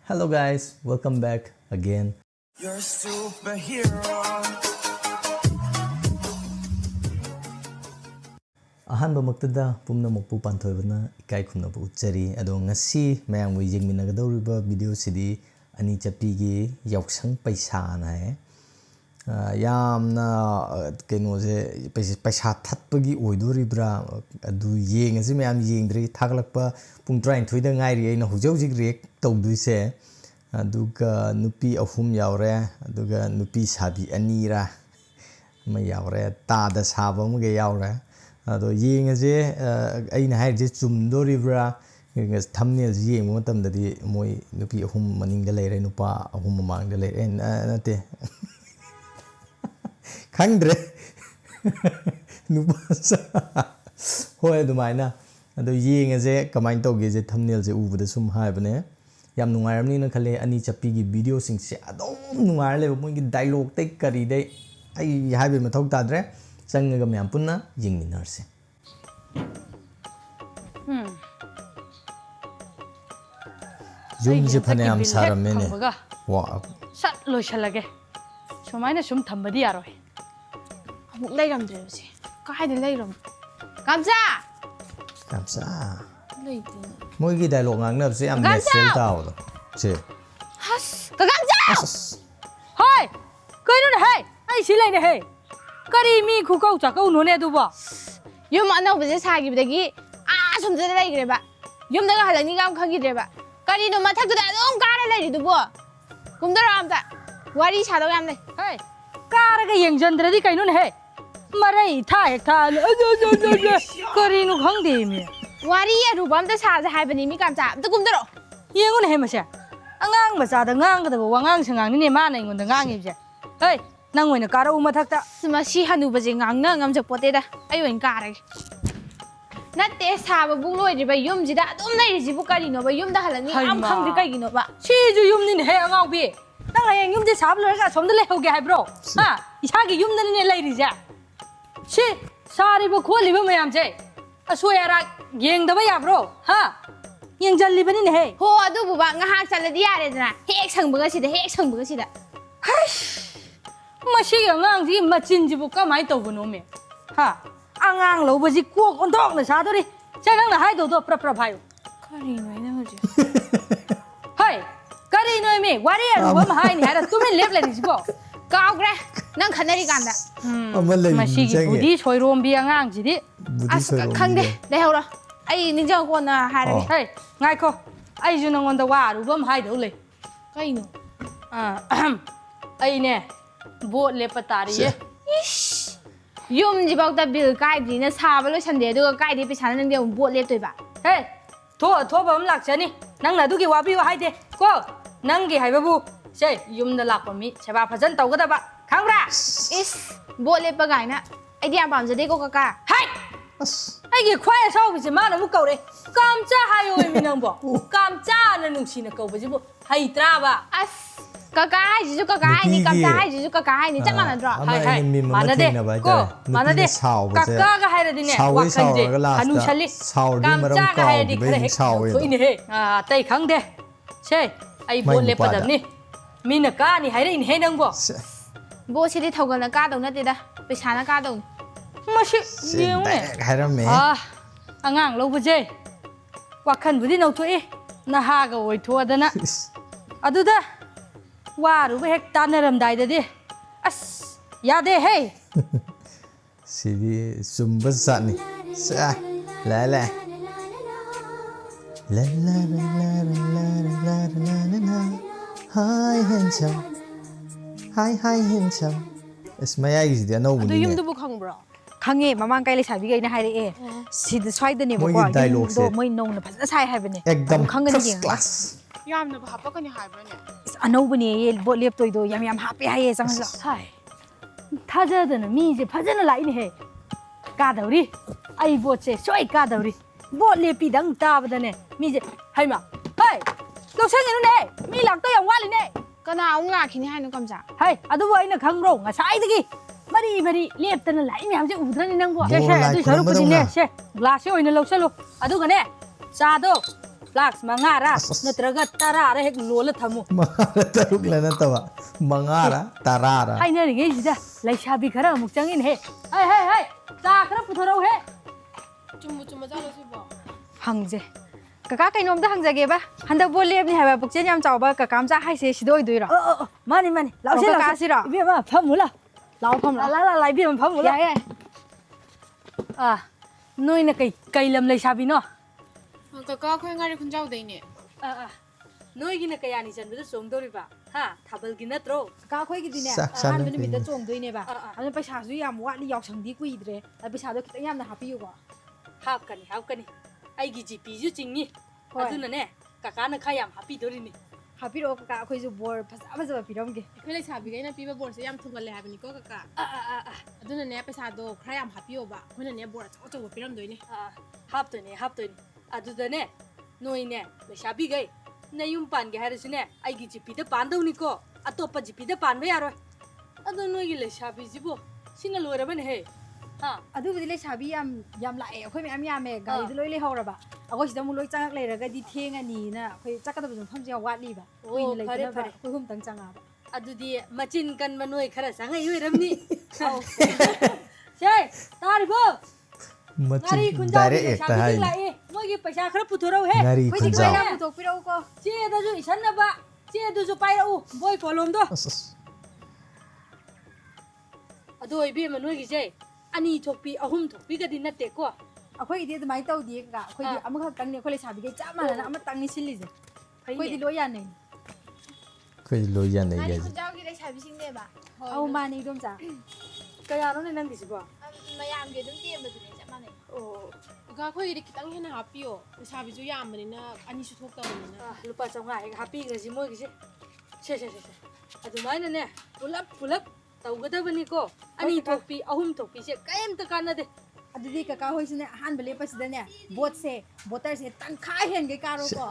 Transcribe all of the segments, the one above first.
Hello guys, welcome back again. You're a superhero. Ahanba maktada pumna mokpu panthoibana ikai khumna bu uchari ado ngasi mayam wi jingminagadoriba video sidi Ani Chappi gi Yaoshang paisa na hai yamna kenose paisa thatpagi oidoribra adu yengasi mayam yengdri thaglakpa pung 23 da ngairi aina hujauji rek tawduise aduga nupi ahum yaure aduga nupi sabi anira ma yaure ta da saba muge yaure ado yengase aina haije chumdoribra thumbnail yeng matamdadi moi nupi ahum maningda leire nupa ahum mamangda leire nate khangdre nupa hoy adumaina ado yengase kamain tawge je thumbnail je ubada sum haibane yam nungairamni na khale Ani Chappi gi video sing se adom nungair le moi gi dialogue te kari dai ai haibe mathau tadre changaga myam punna yingminarse yum je phanayam saramene wa sat loisalage sumaina sum thambadi yaroi amuk leiramdre se kaida leiram kamsa leite moi gi dialogue ngangnab se am natural taw do se has ka kamsa hoi kaino ne hai ai silai ne hai kari mi khu kau cha kau no ne du ba yum anau bje sagi bdagi sum je leigreba yum daga halani gam khagidreba kari no mathak da dom kara leiri du bo kumdara amta wari chado gam le hai kara ga yengjandra di kaino ne hai marai tha ek tha kari no khang de mi wari ya rubam da sa ja haibani mi kamsa amta kumdaro yengu ne hai ma se angang ma cha da ngang ga da wangang sangang ni ne ma na ingon da ngang i je hai nang oina kara u mathak ta sima si hanu baje ngang na ngam jak pote da ayoin kara natte saba bung loi riba yum jida adum nai ri jibu kari no ba yum da halani am khang ri kai gi no ba si ju yum ni ne hai angang bi nang hayang yum je sab lo ga som da le ho ge hai bro ha isa gi yum da ni ne lai ri ja si sari bu kholi ba mayam je asoyara yeng da ba ya bro ha yeng jal li ba ni ne hai ho adu bu ba nga hak chaladi yare dana hek sang ba sida hek sang ba sida masi angang ji machin ji bu ka mai to bu no me ha angang lo ba ji ko kon dok na sa do ri cha nang na hai do do pra pra bhayo kari noi na hoje hai kari noi me wari ru ba ma hai ni ha tu me lep le ri ji bo kaugre nang khanari kanda masi gi budi soi rom bi angang ji di as khangde le hawra ai ninjang ko na hare hai ngai ko ai ju nang on da wa ru ba ma hai do le kai no ai ne bo le patari ye yum ji bak da bil kai di na saba lo sande do kai di pe chan nang de bo le toi ba hey tho ba lak chani nang na du gi wa bi wa hai de ko nang gi hai ba bu se yum da lak pa mi se ba phajan tau ga da ba khang bra is bo le pa gai na ai dia bam jade ko kaka hai ai gi khwai sau bi se ma na mu kau re kam cha hai oi mi nang bo kam cha na nung si na kau ba ji bu hai tra ba as kaka hai ji kaka hai ni kam cha hai ji kaka hai ni chama na dra hai mana de ko mana de kaka ga hai ra di ne wa khan je anu chali kam cha ga hai di khare so ini he tai khang de se ai bo le pa dam ni mi na ka ni hai ra in he nang bo bo si di thogal na ka dau na te da pe cha na ka dau ma si yeng ne hai ra me angang lo ba je wa khan bu di nau tho e na ha ga oi tho da na adu da waru be hek tanaram dai de as ya de hey sidi sumba sani sa la la la la la la la la la hi handsome hi handsome ismaya is dia no adu yum du bu khang bro khangé mamang kai le sabi gai na hai re e sid swai da ne ba ko do moi nong na phasna sai hai bane ekdam khangani first class yam na ba happa ka ni hai bro ne anau bane ye bo lep toi do yam happy hai sang la sai thaja da na mi je phajana lai ni he ka dauri ai bo che soi ka dauri bo lepi dang ta ba da ne mi je hai ma hai lo sang ni ne mi lak to yam wa li ne kana ong la khini hai no kam cha hai adu bo ai na khang ro nga sai da gi mari lep ta na lai mi am je udra ni nang bo se adu saru pu ni ne se glass oi na lo sa lo adu ga ne cha do ꯐ꯭ꯂꯥꯛꯁ 5ꯔ ꯅꯠꯇ꯭ꯔꯒ 10ꯔ ꯍꯦꯛ ꯂꯣꯜꯂ ꯊꯝꯃꯨ 5ꯔ 6ꯔ ꯅꯠꯇꯕ 5ꯔ 10ꯔ ꯍꯥꯏꯅꯔꯤꯉꯩꯁꯤꯗ ꯂꯩꯁꯥꯕꯤ ꯈꯔ ꯑꯃꯨꯛ ꯆꯪꯏꯅꯦꯍꯦ ꯍꯩ ꯆꯥ ꯈꯔ ꯄꯨꯊꯣꯔꯛꯎꯍꯦ ꯆꯨꯝꯕ ꯆꯥꯂꯣꯁꯤꯕꯣ ꯍꯪꯖꯦ ꯀꯀꯥ ꯀꯩꯅꯣꯝꯇ ꯍꯪꯖꯒꯦꯕ ꯍꯟꯗꯛ ꯕꯣꯠ ꯂꯦꯞꯅꯤ ꯍꯥꯏꯕ ꯄꯨꯛꯆꯦꯜ ꯌꯥꯝ ꯆꯥꯎꯕ ꯀꯀꯥ ꯃꯆꯥ ꯍꯥꯏꯁꯦ ꯁꯤꯗ ꯑꯣꯏꯗꯣꯏꯔꯣ ꯃꯥꯅꯤ ꯂꯥꯎꯁꯦ ꯀꯀꯥꯁꯤꯔꯣ 이베마 팜물라 ꯂꯥꯎ ꯐꯝꯂꯥ 라 이베마 팜물라 ꯌꯥꯏ 너희는 kay lam ꯂꯩꯁꯥꯕꯤꯅꯣ ꯀꯀꯥ ꯑꯩꯈꯣꯏ ꯉꯥꯔꯤ ꯈꯨꯟꯖꯥꯎꯗꯩꯅꯦ 너희기는 kayani janbada ꯆꯣꯡꯗꯧꯔꯤꯕ ꯍꯥ ꯊꯥꯕꯜꯒꯤ ꯅꯠꯇ꯭ꯔꯣ ꯀꯀꯥ ꯑꯩꯈꯣꯏꯒꯤꯗꯤꯅꯦ ꯆꯥꯛ ꯑꯍꯥꯟꯕ ꯆꯥꯅꯕꯤ. ꯅꯨꯃꯤꯠꯇ ꯆꯣꯡꯗꯣꯏꯅꯦꯕ ꯑꯗꯨꯅ ꯄꯩꯁꯥꯁꯨ ꯌꯥꯝ ꯋꯥꯠꯂꯤ ꯌꯥꯎꯁꯪꯗꯤ ꯀꯨꯏꯗ꯭ꯔꯦ ꯄꯩꯁꯥꯗꯣ ꯈꯤꯇꯪ ꯌꯥꯝꯅ ꯍꯥꯞꯄꯤꯌꯨꯀꯣ ꯍꯥꯞꯀꯅꯤ ꯑꯩꯒꯤ ꯖꯤꯄꯤꯁꯨ ꯆꯤꯡꯅꯤ ꯑꯗꯨꯅꯅꯦ ꯀꯀꯥꯅ ꯈꯔ ꯌꯥꯝ ꯍꯥꯞꯄꯤꯗꯣꯔꯤꯅꯤ ꯍꯥꯞꯄꯤꯔꯛꯑꯣ ꯀꯀꯥ ꯑꯩꯈꯣꯏꯁꯨ ꯕꯣꯔ ꯐꯖꯕ ꯄꯤꯔꯝꯒꯦ ꯑꯩꯈꯣꯏ ꯂꯩꯁꯥꯕꯤꯈꯩꯅ ꯄꯤꯕ ꯕꯣꯔꯁꯦ ꯌꯥꯝ ꯊꯨꯒꯜꯂꯦ ꯍꯥꯏꯕꯅꯤꯀꯣ ꯀꯀꯥ ꯑꯗꯨꯅꯅꯦ ꯄꯩꯁꯥꯗꯣ ꯈꯔ ꯌꯥꯝ ꯍꯥꯞꯄꯤꯌꯣꯕ ꯑꯩꯈꯣꯏꯅꯅꯦ ꯕꯣꯔ ꯑꯆꯧꯕ ꯄꯤꯔꯝꯗꯣꯏꯅꯦ ꯍꯥꯞꯇꯣꯏꯅꯦ ꯑꯗꯨꯗꯅꯦ ꯅꯣꯏꯅꯦ ꯂꯩꯁꯥꯕꯤꯈꯩ ꯅꯌꯨꯝ ꯄꯥꯟꯒꯦ ꯍꯥꯏꯔꯁꯨꯅꯦ ꯑꯩꯒꯤ ꯖꯤꯄꯤꯗ ꯄꯥꯟꯗꯧꯅꯤꯀꯣ ꯑꯇꯣꯞꯄ ꯖꯤꯄꯤꯗ ꯄꯥꯟꯕ ꯌꯥꯔꯣꯏ ꯑꯗꯣ ꯅꯣꯏꯒꯤ ꯂꯩꯁꯥꯕꯤꯁꯤꯕꯨ ꯁꯤꯅ ꯂꯣꯏꯔꯕꯅꯦꯍꯦ ꯑꯗꯨꯕꯨꯗꯤ ꯂꯩꯁꯥꯕꯤ ꯌꯥꯝ ꯂꯥꯛꯑꯦ ꯑꯩꯈꯣꯏ ꯃꯌꯥꯝ ꯌꯥꯝꯃꯦ ꯒꯥꯔꯤꯗ ꯂꯣꯏ ꯂꯩꯍꯧꯔꯕ ꯑꯩꯈꯣꯏ ꯁꯤꯗ ꯑꯃꯨꯛ ꯂꯣꯏ ꯆꯪꯉꯛ ꯂꯩꯔꯒꯗꯤ ꯊꯦꯡꯉꯅꯤꯅ ꯑꯩꯈꯣꯏ ꯆꯠꯀꯗꯕ ꯃꯐꯝꯁꯦ ꯌꯥꯝ ꯋꯥꯠꯂꯤꯕ ꯀꯨꯏꯅ ꯂꯩꯇꯅꯕ ꯑꯩꯈꯣꯏ ꯍꯨꯝꯇꯪ ꯆꯪꯉꯛꯑꯕ ꯑꯗꯨꯗꯤ ꯃꯆꯤꯟ ꯀꯟꯕ ꯅꯣꯏ ꯈꯔ ꯆꯪꯉꯛꯏ ꯑꯣꯏꯔꯝꯅꯤ ꯁꯦ ꯇꯥꯔꯤꯕꯣ ꯉꯥꯔꯤ ꯈꯨꯟꯖꯥꯎꯒꯤ ꯂꯩꯁꯥꯕꯤꯁꯤꯡ ꯂꯥꯛꯏ ꯃꯣꯏꯒꯤ ꯄꯩꯁꯥ ꯈꯔ ꯄꯨꯊꯣꯔꯛꯎꯍꯦ ꯑꯩꯈꯣꯏꯗꯤ ꯈꯔ ꯄꯨꯊꯣꯛꯄꯤꯔꯛꯎꯀꯣ ꯆꯦꯗꯁꯨ ꯏꯁꯟꯅꯕ ꯆꯦꯗꯨꯁꯨ ꯄꯥꯏꯔꯛꯎ ꯕꯣꯏ ꯀꯣꯂꯣꯝꯗꯣ ꯑꯗꯣ ꯏꯕꯦꯝꯃ ꯅꯣꯏꯒꯤꯁꯦ 2 ꯊꯣꯛꯄꯤ 3 ꯊꯣꯛꯄꯤꯒꯗꯤ ꯅꯠꯇꯦꯀꯣ ꯑꯩꯈꯣꯏꯒꯤꯗꯤ ꯑꯗꯨꯃꯥꯏꯅ ꯇꯧꯗꯤꯌꯦ ꯀꯀꯥ ꯑꯩꯈꯣꯏꯗꯤ ꯑꯃꯈꯛꯇꯪꯅꯤ ꯑꯩꯈꯣꯏ ꯂꯩꯁꯥꯕꯤꯈꯩ ꯆꯞ ꯃꯥꯟꯅꯅ ꯑꯃꯇꯪꯅꯤ ꯁꯤꯜꯂꯤꯁꯦ ꯑꯩꯈꯣꯏꯗꯤ ꯂꯣꯏ ꯌꯥꯅꯩ ꯑꯩꯈꯣꯏ ꯂꯣꯏ ꯌꯥꯅꯩ ꯉꯥꯔꯤ ꯒꯥꯏꯁꯦ ꯈꯨꯟꯖꯥꯎꯒꯤ ꯂꯩꯁꯥꯕꯤꯁꯤꯡꯅꯦꯕ ꯑꯧ ꯃꯥꯅꯦ ꯏꯗꯣꯝꯆꯥ ꯀꯌꯥꯅꯣꯅꯦ ꯅꯪꯒꯤꯁꯤꯕꯣ ꯃꯌꯥꯝꯒꯤ ꯑꯗꯨꯝ ꯇꯦꯝꯕꯗꯨꯅꯦ ꯆꯞ ꯃꯥꯟꯅꯩ ꯀꯀꯥ ꯑꯩꯈꯣꯏꯒꯤꯗꯤ ꯈꯤꯇꯪ ꯍꯦꯟꯅ ꯍꯥꯞꯄꯤꯌꯣ ꯂꯩꯁꯥꯕꯤꯁꯨ ꯌꯥꯝꯕꯅꯤꯅ 2ꯁꯨ ꯊꯣꯛꯇꯕꯅꯤꯅ ꯂꯨꯄꯥ 500 ꯍꯦꯛ ꯍꯥꯞꯄꯤꯈ꯭ꯔꯁꯤ ꯃꯣꯏꯒꯤꯁꯦ ꯁꯦ ꯑꯗꯨꯃꯥꯏꯅꯅꯦ ꯄꯨꯂꯞ ꯇꯧꯒꯗꯕꯅꯤꯀꯣ 2 ꯊꯣꯛꯄꯤ 3 ꯊꯣꯛꯄꯤꯁꯦ ꯀꯩꯝꯇ ꯀꯥꯟꯅꯗꯦ ꯑꯗꯨꯗꯤ ꯀꯀꯥ ꯍꯣꯏꯁꯤꯅꯦ ꯑꯍꯥꯟꯕ ꯂꯦꯞꯄꯁꯤꯗꯅꯦ ꯕꯣꯇꯔꯁꯦ ꯇꯪꯈꯥꯏ ꯍꯦꯟꯒꯩ ꯀꯥꯔꯣꯀꯣ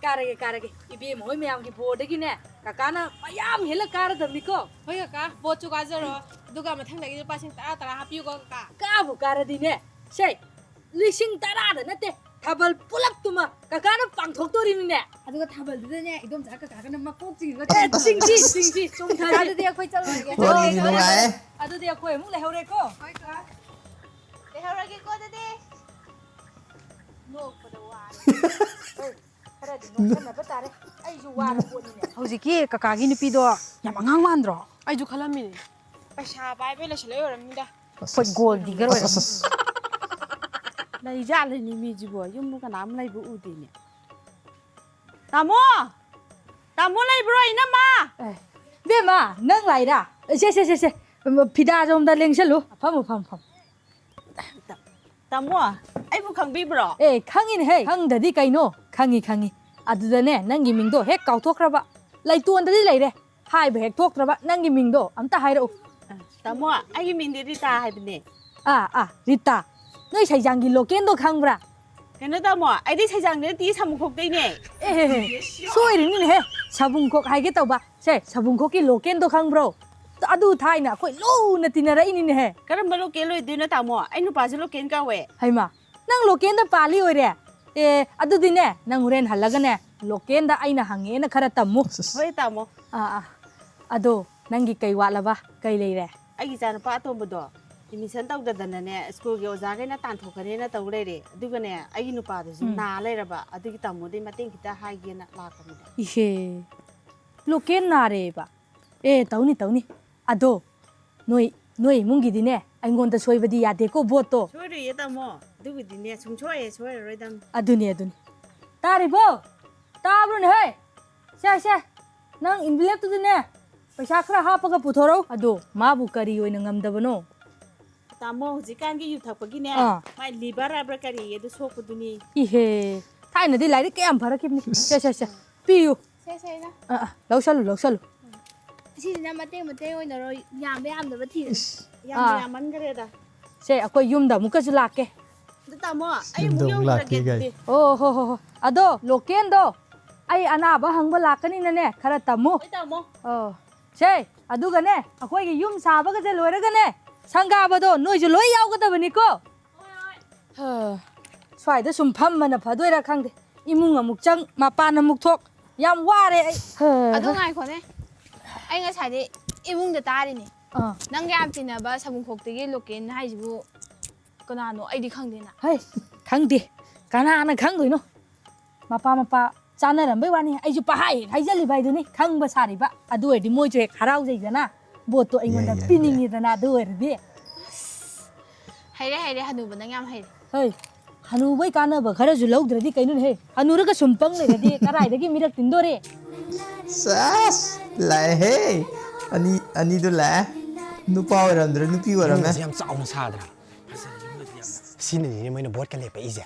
ꯀꯥꯔꯒꯦ ꯏꯕꯦꯝ ꯍꯣꯏ ꯃꯌꯥꯝꯒꯤ ꯕꯣꯔꯗꯒꯤꯅꯦ ꯀꯀꯥꯅ ꯃꯌꯥꯝ ꯍꯦꯜꯂ ꯀꯥꯔꯗꯕꯅꯤꯀꯣ ꯍꯣꯏ ꯀꯀꯥ ꯕꯣꯠꯁꯨ ꯀꯥꯖꯔꯣ ꯑꯗꯨꯒ ꯃꯊꯪꯗꯒꯤ ꯂꯨꯄꯥ 10 ꯍꯥꯞꯄꯤꯌꯨꯀꯣ ꯀꯀꯥ ꯀꯥꯕꯨ ꯀꯥꯔꯗꯤꯅꯦ ꯁꯦ 10,000ꯗ ꯅꯠꯇꯦ ꯊꯥꯕꯜ ꯄꯨꯂꯞꯇꯨꯃ ꯀꯀꯥꯅ ꯄꯥꯡꯊꯣꯛꯇꯣꯔꯤꯅꯤꯅꯦ ꯑꯗꯨꯒ ꯊꯥꯕꯜꯗꯨꯗꯅꯦ ꯏꯗꯣꯝꯆꯥ ꯀꯀꯥꯒꯅ ꯃꯀꯣꯛ ꯆꯤꯡꯉꯒ ꯆꯤꯡꯁꯤ ꯆꯣꯡꯊꯔꯦ ꯑꯗꯨꯗꯤ ꯑꯩꯈꯣꯏ ꯆꯠꯂꯨꯔꯒꯦ ꯋꯥꯔꯤꯗꯤ ꯅꯨꯡꯉꯥꯏ ꯑꯗꯨꯗꯤ ꯑꯩꯈꯣꯏ ꯑꯃꯨꯛ ꯂꯩꯍꯧꯔꯦꯀꯣ ꯍꯣꯏ ꯀꯀꯥ ꯂꯩꯍꯧꯔꯒꯦꯀꯣ ꯑꯗꯨꯗꯤ ꯅꯣꯛꯄꯗ ꯋꯥꯔꯦ ꯈꯔꯗꯤ ꯅꯣꯛꯁꯟꯅꯕ ꯇꯥꯔꯦ ꯑꯩꯁꯨ ꯋꯥꯔ ꯄꯣꯠꯅꯤꯅꯦ ꯍꯧꯖꯤꯛꯀꯤ ꯀꯀꯥꯒꯤ ꯅꯨꯄꯤꯗꯣ ꯌꯥꯝ ꯑꯉꯥꯡ ꯃꯥꯟꯗ꯭ꯔꯣ ꯑꯩꯁꯨ ꯈꯜꯂꯝꯃꯤꯅꯦ ꯄꯩꯁꯥ ꯄꯥꯏꯕꯩ ꯂꯩꯁꯜꯂꯛꯏ ꯑꯣꯏꯔꯝꯅꯤꯗ ꯑꯩꯈꯣꯏ ꯒꯣꯜ ꯗꯤꯒꯔ ꯑꯣꯏꯔꯝꯅꯤ ꯂꯩꯖꯥꯠꯂꯤꯅꯤ ꯃꯤꯁꯤꯕꯣ ꯌꯨꯝꯕꯨ ꯀꯅꯥꯝ ꯂꯩꯕ ꯎꯗꯦꯅꯦ ꯇꯥꯃꯣ ꯂꯩꯕ꯭ꯔꯣ ꯏꯅꯝꯃ ꯕꯦꯝꯃ ꯅꯪ ꯂꯥꯏꯔꯥ ꯁꯦ ꯐꯤꯗꯥꯖꯣꯝꯗ ꯂꯦꯡꯁꯜꯂꯨ ꯐꯝꯃꯨ ꯇꯥꯃꯣ ꯑꯩꯕꯨ ꯈꯪꯕꯤꯕ꯭ꯔꯣ ꯈꯪꯉꯤꯅꯦꯍꯦ ꯈꯪꯗꯗꯤ ꯀꯩꯅꯣ ꯈꯪꯉꯤ ꯑꯗꯨꯗꯅꯦ ꯅꯪꯒꯤ ꯃꯤꯡꯗꯣ ꯍꯦꯛ ꯀꯥꯎꯊꯣꯛꯈ꯭ꯔꯕ ꯂꯩꯇꯣꯟꯗꯗꯤ ꯂꯩꯔꯦ ꯍꯥꯏꯕ ꯍꯦꯛ ꯊꯣꯛꯇ꯭ꯔꯕ ꯅꯪꯒꯤ ꯃꯤꯡꯗꯣ ꯑꯝꯇ ꯍꯥꯏꯔꯛꯎ ꯇꯥꯃꯣ ꯑꯩꯒꯤ ꯃꯤꯡꯗꯤ ꯔꯤꯇꯥ ꯍꯥꯏꯕꯅꯦ ꯔꯤꯇꯥ ꯅꯣꯏ ꯁꯩꯖꯥꯡꯒꯤ ꯂꯣꯀꯦꯟꯗꯣ ꯈꯪꯕ꯭ꯔꯥ ꯀꯩꯅꯣ ꯇꯥꯃꯣ ꯑꯩꯗꯤ ꯁꯩꯖꯥꯡꯗ ꯅꯠꯇꯦ ꯁꯃꯨꯈꯣꯛꯇꯩꯅꯦ ꯁꯣꯏꯔꯤꯅꯤꯅꯦꯍꯦ ꯁꯥꯕꯨꯡꯈꯣꯛ ꯍꯥꯏꯒꯦ ꯇꯧꯕ ꯁꯦ ꯁꯥꯕꯨꯡꯈꯣꯛꯀꯤ ꯂꯣꯀꯦꯟꯗꯣ ꯈꯪꯕ꯭ꯔꯣ ꯑꯗꯨ ꯊꯥꯏꯅ ꯑꯩꯈꯣꯏ ꯂꯨꯅ ꯇꯤꯟꯅꯔꯛꯏꯅꯤꯅꯦꯍꯦ ꯀꯔꯝꯕ ꯂꯣꯀꯦꯜ ꯑꯣꯏꯗꯣꯏꯅꯣ ꯇꯥꯃꯣ ꯑꯩ ꯅꯨꯄꯥꯁꯨ ꯂꯣꯀꯦꯜ ꯀꯧꯋꯦ ꯍꯩꯃꯥ ꯅꯪ ꯂꯣꯀꯦꯟꯗ ꯄꯥꯜꯂꯤ ꯑꯣꯏꯔꯦ ꯑꯗꯨꯗꯤꯅꯦ ꯅꯪ ꯍꯣꯔꯦꯟ ꯍꯜꯂꯒꯅꯦ ꯂꯣꯀꯦꯟꯗ ꯑꯩꯅ ꯍꯪꯉꯦꯅ ꯈꯔ ꯇꯝꯃꯨ ꯍꯣꯏ ꯇꯥꯃꯣ ꯑꯗꯣ ꯅꯪꯒꯤ ꯀꯩ ꯋꯥꯠꯂꯕ ꯀꯩ ꯂꯩꯔꯦ ꯑꯩꯒꯤ ꯏꯆꯥꯅꯨꯄꯥ ꯑꯇꯣꯝꯕꯗꯣ ꯑꯦꯗꯃꯤꯁꯟ ꯇꯧꯗꯗꯅꯅꯦ ꯁ꯭ꯀꯨꯜꯒꯤ ꯑꯣꯖꯥꯈꯩꯅ ꯇꯥꯟꯊꯣꯛꯀꯅꯦꯅ ꯇꯧ ꯂꯩꯔꯦ ꯑꯗꯨꯒꯅꯦ ꯑꯩꯒꯤ ꯅꯨꯄꯥꯗꯨꯁꯨ ꯅꯥ ꯂꯩꯔꯕ ꯑꯗꯨꯒꯤ ꯇꯥꯃꯣꯗꯩ ꯃꯇꯦꯡ ꯈꯤꯇ ꯍꯥꯏꯒꯦꯅ ꯂꯥꯛꯄꯅꯤꯗ 이게 로켓 나래봐. තවුනි. අදෝ 너희 이문기디네. 아잉곤다 소이버디 야데코 보토. ꯁꯣꯏꯔꯣꯏꯌꯦ ꯇꯥꯃꯣ ꯑꯗꯨꯕꯨꯗꯤꯅꯦ ꯁꯣꯏꯔꯔꯣꯏꯗꯝ 아두니. 따리보. 따브로네 해. 샤. 난 인빌랩투드네. पैसा खरा हापगा पुथोरो अदो माबु करी ओइना ngamdabano ꯇꯥꯃꯣ ꯍꯧꯖꯤꯛꯀꯥꯟꯒꯤ ꯌꯨ ꯊꯛꯄꯒꯤꯅꯦ ꯃꯥꯏ ꯂꯤꯚꯔ ꯍꯥꯏꯕ꯭ꯔꯥ ꯀꯔꯤ ꯑꯗꯨ ꯁꯣꯛꯄꯗꯨꯅꯤ 이헤 타이나디 라이리 깨암 바라킵니 샤 삐유 ꯁꯦꯅ ꯂꯧꯁꯜꯂꯨ ꯑꯁꯤꯁꯤꯅ ꯃꯇꯦꯡ ꯑꯣꯏꯅꯔꯣ ꯌꯥꯝꯗꯕ ꯊꯤꯔꯁꯤ ꯌꯥꯝꯃꯟꯈ꯭ꯔꯦꯗ ꯁꯦ ꯑꯩꯈꯣꯏ ꯌꯨꯝꯗ ꯑꯃꯨꯛꯀꯁꯨ ꯂꯥꯛꯀꯦ ꯑꯗꯨ ꯇꯥꯃꯣ ꯑꯩ ꯑꯃꯨꯛ ꯌꯧꯔꯒꯦ ꯑꯗꯨꯗꯤ ꯍꯣ ꯑꯗꯣ ꯂꯣꯀꯦꯟꯗꯣ ꯑꯩ ꯑꯅꯥꯕ ꯍꯪꯕ ꯂꯥꯛꯀꯅꯤꯅꯅꯦ ꯈꯔ ꯇꯝꯃꯨ ꯍꯣꯏ ꯇꯥꯃꯣ ꯁꯦ ꯑꯗꯨꯒꯅꯦ ꯑꯩꯈꯣꯏꯒꯤ ꯌꯨꯝ ꯁꯥꯕꯒꯁꯦ ꯂꯣꯏꯔꯒꯅꯦ ꯁꯪꯒꯥꯕꯗꯣ ꯅꯣꯏꯁꯨ ꯂꯣꯏ ꯌꯥꯎꯒꯗꯕꯅꯤꯀꯣ ꯁ꯭ꯋꯥꯏꯗ ꯁꯨꯝ ꯐꯝꯃꯅ ꯐꯗꯣꯏꯔꯥ ꯈꯪꯗꯦ imung amuk chang mapan amuk thok yam ware ai อดูง่ายคนเนี่ยไอ้เงี้ยใช่ดิอีมุงจะตายนี่นั่งแกมจีน่ะบ้าสมุนพกตีโลเกนให้จิบุก็น่าโนไอ้ดิขังดีน่ะ hey khangdi kana khangdoi no mapa chana ram bai wani ai ju pa hai jali bai du ni khang ba sari ba adu di moi je kharau jai dana bo to ai ngonda pining ni dana du er bi ให้ได้ฮันูบันนั่งยามให้ hey hanu bai kana ba khara ju lau dradi kainu he hanu ra ka sumpang le di karai dagi mirak tindo re sas lai he ani do la nu pa waram dre nu pi waram me yam chaw na sa dra sin ni mai na bot ka le pa ija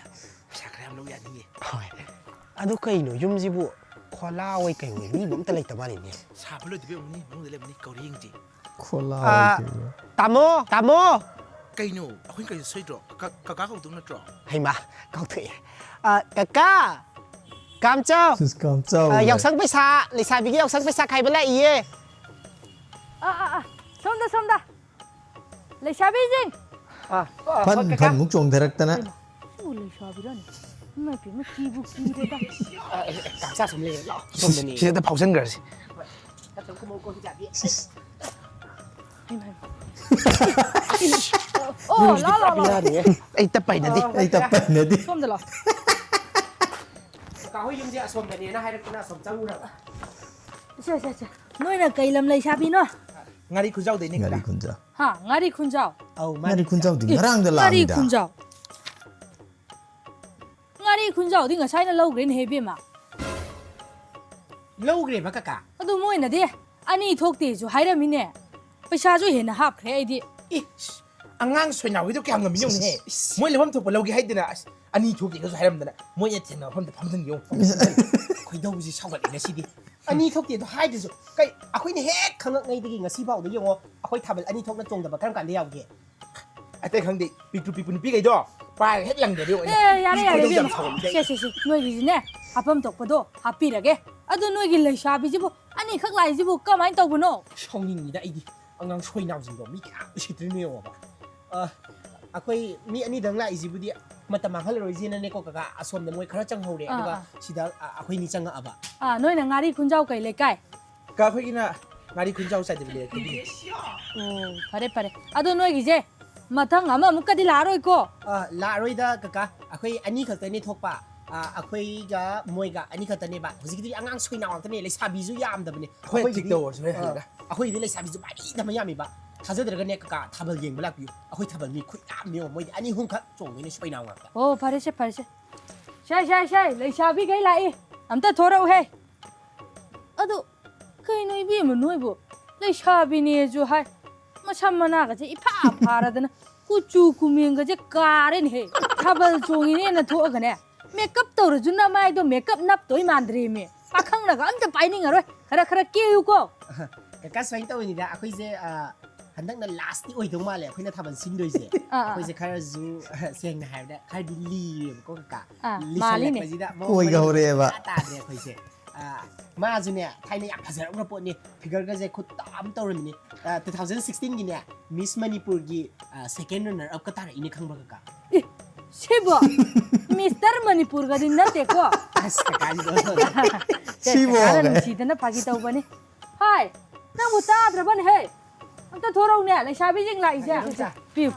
sa kram lo ya ni hoi adu kai no yum ji bu khola wai kai wai ni bom ta lai ta ma ni sa ba lo de be ni mong de le ni kauri ing ji khola tamo ไก่หนูเอาขึ้นไก่ช่วยดรอกะของตรงนั้นดรอ hai ma kau thei kaka kam chau sus kam chau yok sang paisa le sa bi yok sang paisa khai ba la i ye somda le shabi jing phan muk chong dharak ta na le shabi ran mai pi ma ki bu ki re da kam sa som le lo som ni se ta phau san gar si oh la ai ta pai na di somda la ka hoi yum ji asom da ni na hai ra na som chau ra cha noi na kai lam le shabi no งาดีคุณเจ้าเดี๋ยวนี้ก็ได้ ngari kunja ha ngari khunjao au ma ngari kunja di ngarang da la ngari mi da khunjao di nga sai na lo green he bi ma lo gre ba kaka adu moi na de ani thok te ju haira mi ne paisa ju he na hap khre ai di อังงสวยหนาวที่ต้องแกงเงินมีอยู่นี่มวยเลยผมถูกไปเรากี่ให้ดินะอันนี้ถูกกี่ก็ใช้ลำดันมวยเทียนเราผมแต่ผมถึงอยู่คุยดูสิชาวบ้านเนี่ยสิดิอันนี้ถูกกี่ต้องให้ดิสุไก่อะคุยนี่เฮ้ข้างในที่กินกับซีบ้าเดี๋ยวยังว่าอะคุยทำอันนี้ถูกนั่นจงแต่แบบกันเดียวกี่ไอ้แต่ครั้งดิปีกปีไก่ด้วยไปเฮ็ดหลังเดียว ya le bi ma si noi gi ne apam tok pa do happy ra ge adu noi gi le shabi ji bu ani khak lai ji bu ka mai tok bu no ช่องยิงนี่ได้ไอ้ดิอังงช่วยนาวจริงก็มีแค่ชิดนี่วะอะคุยมีอันนี้ดังละอีสิบุดีมาตามหาเลยจีนั่นเนี่ยก็กะอาสมเดมวยคราจังหูเด็กแล้วก็สิดาอะคุยนี่จังอ่ะบ่ noi na ngari khunjao kai le kai ก็คุยกินนะงาดีคุณเจ้าใส่เดี๋ยวเลย oh pare adu noi gi je mathang ama muk ka di la roi ko ลารอยดากะอะคุยอันนี้เขาแต่นี่ทกปะอะคุยกะมวยกะอันนี้เขาแต่นี่บะหุสิกิอังช่วยนาวแต่นี่เลยซาบิซุยามดะเนี่ย คุยจิกโตใช่ไหมเหรอ อะคุยนี่เลยซาบิซุบะอีทำไมยามีบะถ้าจะเดินกันเนี่ยกะทับเยิงบลักอยู่อะคุยทับมีคุยยามเนี่ยมวยอันนี้หุ่นคัดจงนี่ช่วยนาวอ่ะ oh pare shai le shabi kai lai am ta thora he adu kai noi bi ma noi bu le shabi ni ju hai ma sam mana ga je ipa phara da na ku chu ku meng ga je kare ni he thabal chongi ne na tho ga ne makeup to ru jun na mai do makeup nap toi mandri me pakhang na ga am ta pai ni ngaroi khara ke yu ko กะสวยตัวนี้นะคุยจะหันดังนั้น last ที่โอ้ยตรงมาเลยคุยน่าทำมันซินด้วยสิคุยจะคาราจูเสียงนะฮะเนี่ยคาราดิลีก็กะลิซ่าเลยไปสินะ koi ga hore ba ตาเนี่ยคุยจะมาจุเนี่ยไทยเนี่ยอยากภาษาอังกฤษปุ่นนี่ฟิกเกอร์ก็จะคุดตามตัวเลยนี่2016กี่เนี่ย Miss Manipur กี่ second runner up ก็ตาอีนี่ข้างบนกะ Shibo Mr. Manipur ga din na te ko Shibo si na pagi tau bani hai na buta draban he anta thorau ne lai shabi jing lai ja piu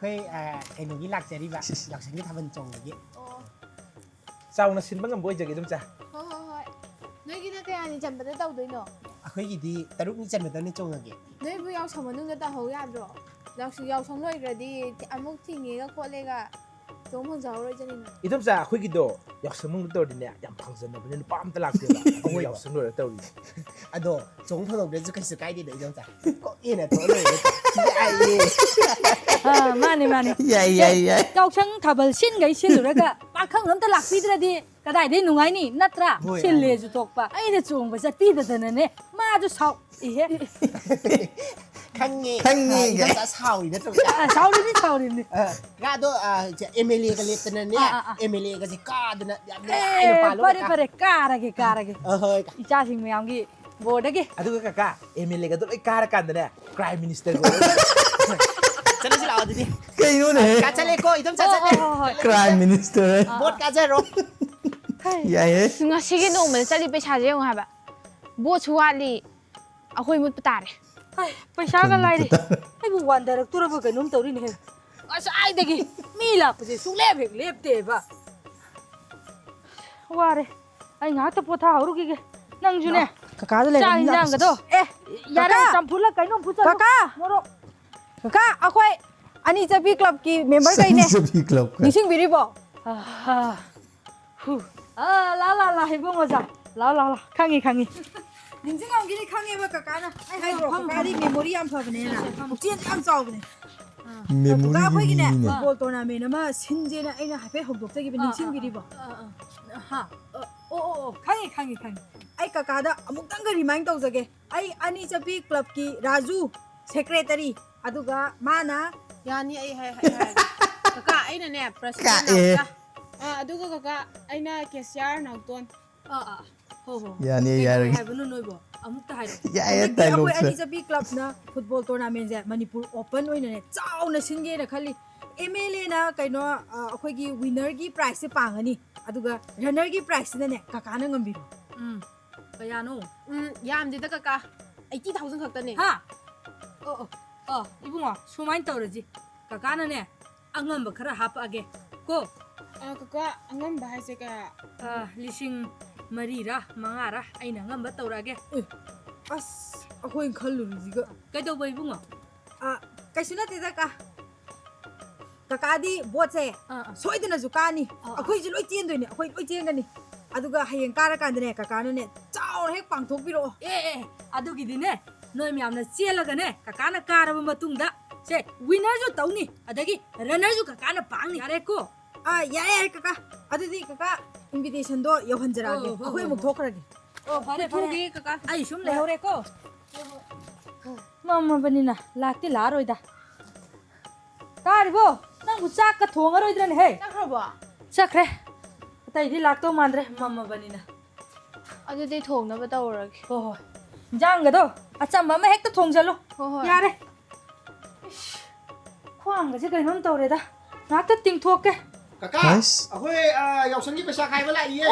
คุยไอ้หนุ่มนี่หลักใจดีแบบอยากฉันที่ทำมันจงอย่างนี้ เจ้าน่ะสินบังกับบ่อยจังกี่ตุ้มจ้ะ เฮ้ยน้อยกินแต่อันนี้จำเป็นต้องด้วยเนาะ คุยกี่ดีแต่ลูกนี่จันเป็นตัวนี้จงอย่างนี้ น้อยผู้ยาวชมมันนึงก็ต้องหัวยาบรอเราสิยาวชมเลยก็ดีอันมุกที่งี้ก็โคตรเลยก็จงพันเจ้าเลยจะนี่ อีตุ้มจ้ะคุยกี่โดอยากสมมุติตัวดิเนี่ยยามพังซะนะเป็นปั๊มตลาดเดียวโอ้ยอยากสมมุติตัวดิ อะโดจงพลังเดินจะใกล้สกายดีเดี๋ยวจังจ้ะก็เอ็นตัวเลยไอ้ mani yai kau chang thabal sin gai sil ra ga pakhang lam ta lak pi dra di kadai dei nungai ni natra sil le ju tok pa ai de chung ba sa pi da da ne ma ju sau i he ข้างงี้จะเศร้าอีกนะจังจ้ะ sau ri ni ก็โดจะเอมิลีก็เล็บตัวนั้นเนี่ยเอมิลีก็จะกาดนะไอ้ปลาลูก pare kara ge เฮ้ย i cha sing myam gi bo da ge อะตุกะกะเอมิเลก็ต้องไอ้การกันเนี่ย Prime Minister ก็ จะได้สิเราดิ kai no ne กาจะเล็กก็อีต้องจะ prime minister บดกาจะร้อง ꯌꯥꯏꯌꯦ ꯉꯁꯤꯒꯤ ꯅꯣꯡꯃꯗ ꯆꯠꯂꯤ ꯄꯩꯁꯥꯁꯦ ꯌꯦꯡꯉꯨ ꯍꯥꯏꯕ ꯕꯣꯠꯁꯨ ꯋꯥꯠꯂꯤ ꯑꯩꯈꯣꯏ ꯃꯨꯠꯄ ꯇꯥꯔꯦ ꯄꯩꯁꯥꯒ ꯂꯥꯏꯔꯤ ꯑꯩꯕꯨ ꯋꯥꯟꯗꯔꯛꯇꯣꯔꯕ ꯀꯩꯅꯣꯝ ꯇꯧꯔꯤꯅꯦꯍꯦ ꯉꯁꯥꯏꯗꯒꯤ ꯃꯤ ꯂꯥꯛꯄꯁꯦ ꯁꯨꯡꯂꯦꯞ ꯍꯦꯛ ꯂꯦꯞꯇꯦꯕ ꯋꯥꯔꯦ ꯑꯩ ꯉꯥꯏꯍꯥꯛꯇ ꯄꯣꯊꯥꯍꯧꯔꯨꯈꯤꯒꯦ ꯅꯪꯁꯨꯅꯦ ꯀꯀꯥꯗ ꯆꯥꯛ ꯂꯩꯔꯝꯅꯤꯅ ꯏꯟꯖꯥꯡꯒꯗꯣ ꯌꯥꯔꯦ ꯆꯝꯐꯨꯠꯂ ꯀꯩꯅꯣꯝ ꯐꯨꯠꯆꯜꯂꯨ ꯀꯀꯥ ꯃꯣꯔꯣꯛ kaka akwai ani chapi club ki member kai ne ꯆꯞꯄꯤ ꯀ꯭ꯂꯕ nising biribo ला इबुꯡ ओजा ला खंगी खंगी nising am gini khange ba kaka na ai hai bro kaka di memory am phabne na mukchen am chawbne memory kaka akwai gine ꯒꯤꯅꯤꯅꯦ football tournament ama sinje na aina hape hobdok tagi nising biribo ha ओ खंगी ai kaka da amuk tang ga remind tawjage ai ani chapi club ki raju secretary aduga mana yani ai hai kaka aina ne president nauta aduga kaka aina cashier nauton हो ꯌꯥꯅꯤ ꯌꯥꯔꯒꯦ हाइबनु नोइबो अमुक्ता हाइरो ꯌꯥꯏꯌꯦ akwai ꯗꯥꯏꯂꯣꯒꯁꯦ ani chapi club na football tournament je manipur open oina ne chauna singe na khali MLA na kaino akwai gi winner gi prize se pangani aduga runner gi prize ne kaka na ngambiro कयानो yamdida kaka 80,000 khakta ne ha इबुंगा सुमाइन तौरजी ककाना ने अंगम खरा हापअगे को kaka angamba haise ka लिसिंग मरीरा मंगारा आइना ngamba तौरागे as akwai khallu riga कैदौबो इबुंगा kaisuna te da ka kaka di bot se soidana zukani akwai ji loi tien doine akwai loi tien gani aduga hayeng kara kandane kaka ne chaw hek pangthok biro ए अदुगिदिने नोय म्यामना चेलगने ककाना कारब मतुंगदा से winner जो तौनी अदगी runner जो ककाना पांगनी यारे को yae kaka adudi kaka invitation do yohanjarage akwai muk thokrage ओ फरे thogi kaka आई सुम लेहौरे को मम्मा बनिना लाक्ति लारोइदा तारिबो नंगु चाक का थोंगरोइद्रने हे takhrobo चखरे तैदि लाक्तो Mandrem मम्मा बनिना ꯑꯗꯨꯗꯤ ꯊꯣꯡꯅꯕ ꯇꯧꯔꯒꯦ हो जांगदो अचम्बा मा हेक्ता थोंजलो ꯍꯣꯏ यारे ख्वांगसे कइनोम तौरेदा नाक्ता तिंगथोके Kaka, Nice. ako'y Yaoshang pesa kaya wala iye.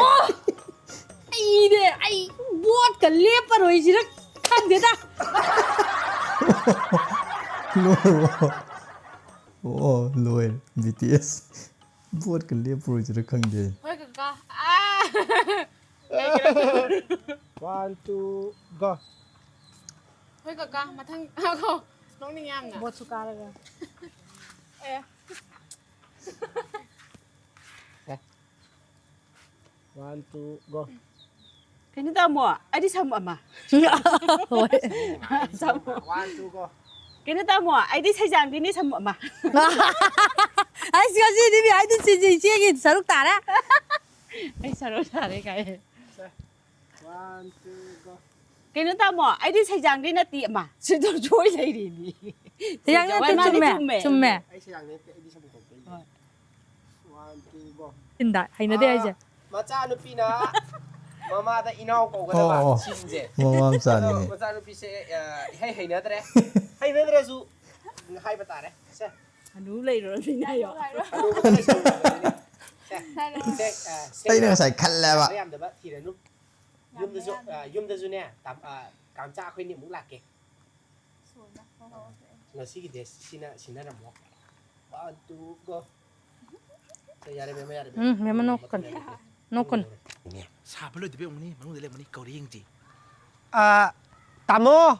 이데 아이 무엇가 레퍼로이지라 칸데다 오 로엘 BTS boat ꯀ ꯂꯦꯞꯄꯔꯣꯏꯁꯤꯔ ꯈꯪꯗꯦ hoi kaka 1, 2, go. hoi kaka mathang ako nongning yamna bot su karaga eh 1, 2, go. kani ta mo adi sam ama 1, 2, go. kani ta mo adi saijang dini sam ama ai siasi ni bi ai tu chi chi gi saruk tara ai saro sare kai 1, 2, go. kani ta mo adi saijang dini ti ama sido choi lai ri ni yang tu chumme Ay, sayang na hindi siya bukog. 1, 2, go. inda haina de aije Macanupi na. Mama da inaw ko ka ba? Oo. Sinje. ꯃꯃꯥ ꯃꯆꯥꯅꯤꯅꯦ Macanupi se hay na dre. Hay na dre su. Hay ba tare? Se. anu lai ro ni na yo Ano ba tayo se? ꯑꯩꯅ ꯉꯁꯥꯏ ꯈꯜꯂꯦꯕ Ayam da ba tira nu. Yum da su ne. Tam kam cha ako'y ni mong laki. Sige des sina na mo. 1, 2, go. So yare me yare. mema nokon 사블로 드베 오니 망우들레 뭐니 거리행지 Tamo!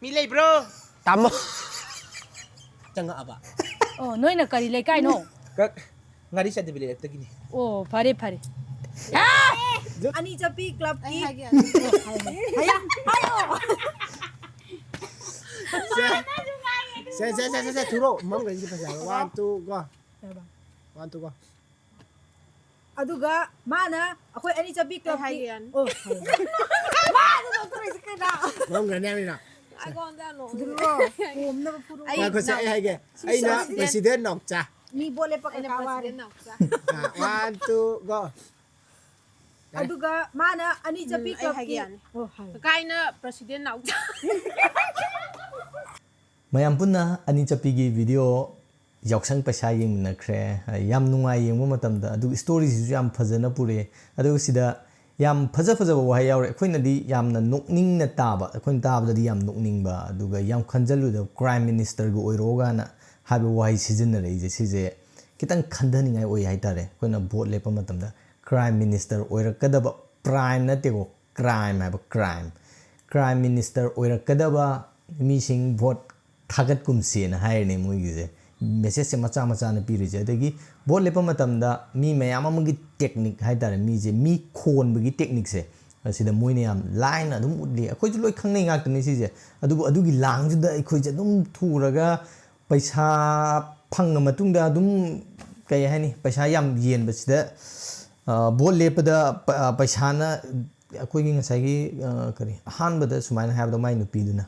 Milay bro. Tamo! Tanga aba. oh noina kari le kai no Kak ngari sa dibili ito gini. oh pare ani chapi club ki Se turo. Mam ganyan pa siya. 1, 2, go. 1, 2, go. aduga mana akwai ani chapi club hai ki yan oh Mam ganyan na. agonda no duro om na puro Ay ko sa ay ge. Ay na president nok cha. mi bole pa kakawari 1, 2, go. aduga mana ani chapi club hai ki yan oh hai kaka ina president nau ꯃꯌꯥꯝ ꯄꯨꯟꯅ ꯑꯅꯤ ꯆꯞꯄꯤꯒꯤ video yaoshang paisa yengminakre yam nungai yengba matamda adu story sisu yam phajana pure adu sida yam phaja wahai yaure akhoi di yamna nokning na taba akhoi tabda di yam nokning ba aduga yam khanjalu da crime minister go oiroga na habi wahai season re je sije kitang khandani ngai oi hai tare akhoi na vote lepa matamda crime minister oirakadaba prime na tego crime haba crime minister oirakadaba mising vote thagat kumse na hairne moi gije message se macha na piri je adagi vote lepa matamda mi mayam amagi technique hai tare mi je mi khon bagi technique se asida moi ne yam line adum udli akhoi ju loi khangnei ngak tani si je adugi lang ju da akhoi je adum thuraga paisa phang matungda adum kai hani paisa yam yen basida vote lepada paisa na akhoi gi ngasai gi kari han bada sumaina habda mai nu piduna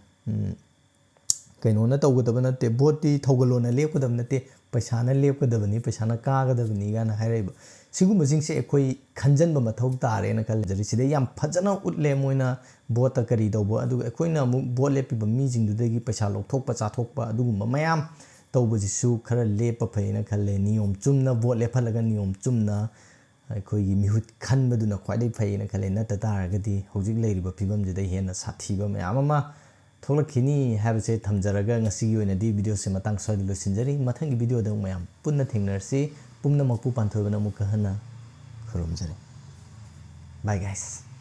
kainona tawgadaba nate vote thawgalona lepkadaba nate paisana lepkadabani paisana kagadabani gana hairaiba sigumba jingse ekhoi khanjanba mathau tare na kaljari sida yam phajana utle moina vote kari tawba adu ekhoina mu vote lepiba mi jingdudagi paisa lokthokpa chathokpa adugumba mayam tawba jisu khara lepa phaina khalle niyom chumna vote lephalaga niyom chumna ꯑꯩꯈꯣꯏꯒꯤ ꯃꯤꯍꯨꯠ ꯈꯟꯕꯗꯨꯅ ꯈ꯭ꯋꯥꯏꯗꯒꯤ ꯐꯩꯌꯦꯅ ꯈꯜꯂꯦ ꯅꯠꯇ ꯇꯥꯔꯒꯗꯤ ꯍꯧꯖꯤꯛ ꯂꯩꯔꯤꯕ ꯐꯤꯕꯝꯁꯤꯗ ꯍꯦꯟꯅ ꯁꯥꯊꯤꯕ ꯃꯌꯥꯝ ꯑꯃ ꯊꯣꯛꯂꯛꯈꯤꯅꯤ ꯍꯥꯏꯕꯁꯦ ꯊꯝꯖꯔꯒ ꯉꯁꯤꯒꯤ ꯑꯣꯏꯅꯗꯤ ꯚꯤꯗꯤꯑꯣꯁꯦ ꯃꯇꯥꯡ ꯁ꯭ꯋꯥꯏꯗ ꯂꯣꯏꯁꯤꯟꯖꯔꯤ ꯃꯊꯪꯒꯤ ꯚꯤꯗꯤꯑꯣꯗ ꯃꯌꯥꯝ ꯄꯨꯟꯅ ꯊꯦꯡꯅꯔꯁꯤ ꯄꯨꯝꯅꯃꯛꯄꯨ ꯄꯥꯟꯊꯣꯏꯕꯅ ꯑꯃꯨꯛꯀ ꯍꯟꯅ ꯈꯨꯔꯨꯝꯖꯔꯤ ꯕꯥꯏ ꯒꯥꯏꯁ